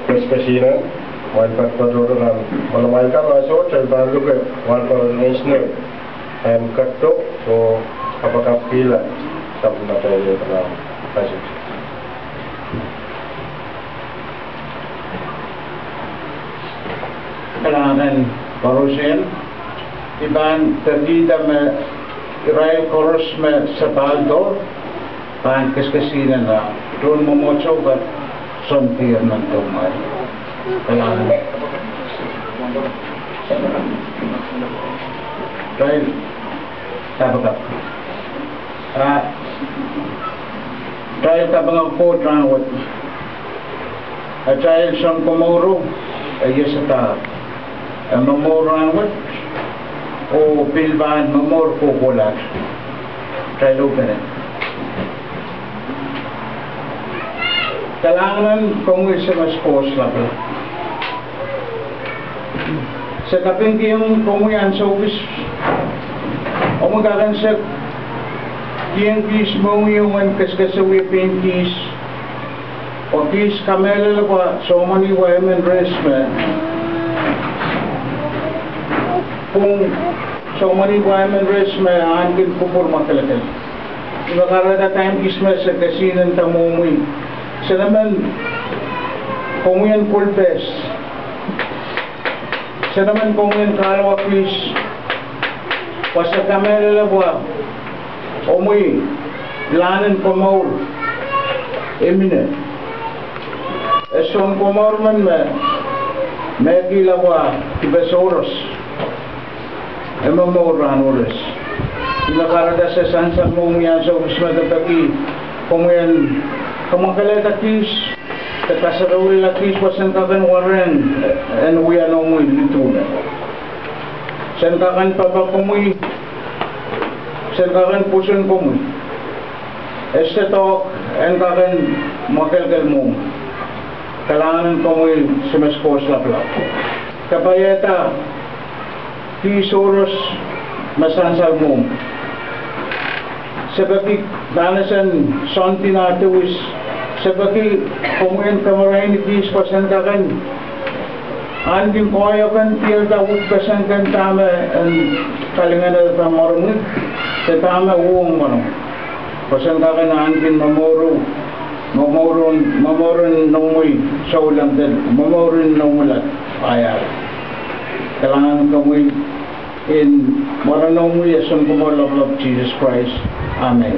Pescasina, Wildcat Padrodan, Malamaika, Lasso, Chalbanduka, Walparan National, and Kato, so apakah pila something that I did now. Kailangan parusin, iban tergida me Israel Koros me Sabaldo, pan Pescasina na doon momocho ba sontir ng tumay. Kailangan dahil tabagap dahil tabang po tranwat at dahil siyang kumuro ay yasata mamuro anwat o bilbaan mamor po kulat dahil uganin kailangan kung isa mas pos lang sa kaping kiyong kumuyan sa office o magkakan sa kiyang kis mong yung kaskasawi pintis o kis kamela ba so many women resmen kung so many women resmen angkin pupur makalakal iba karada tayong kismes sa kasinan tamumuy sa naman kumuyan pulpes sa naman kumuyan kalwa please Pasa kamera labwa, omoy, lanan komaur, emine. Eson komaur man megi labwa, tibesoros, emamaur ranures. Inakarada sa sansan mo yan sa usmada pagi, kumuyan, kumakaleta kis, kakasarawi lakis, pasan kakan waren, en uyan omoy lituna. Sen kakan papa kumuy, sen kakan pusun kumuy. Este tok en kakan makelkel mo. Kailangan kumuy sumaskos laplap. Kapayeta, tisoros masansal mo. Sebagai danasan sonti natuis, sebagai kumuyan kamarain itis pasan kakan. Anding koyo kan tiel Daud pesan kan tama kalingan ada pamormut tetama uong mano pesan kan anding mamoron nomoy saulang dan mamoron nomulat ayar kailangan kamu in maranong yasun kumolok of Jesus Christ. Amen.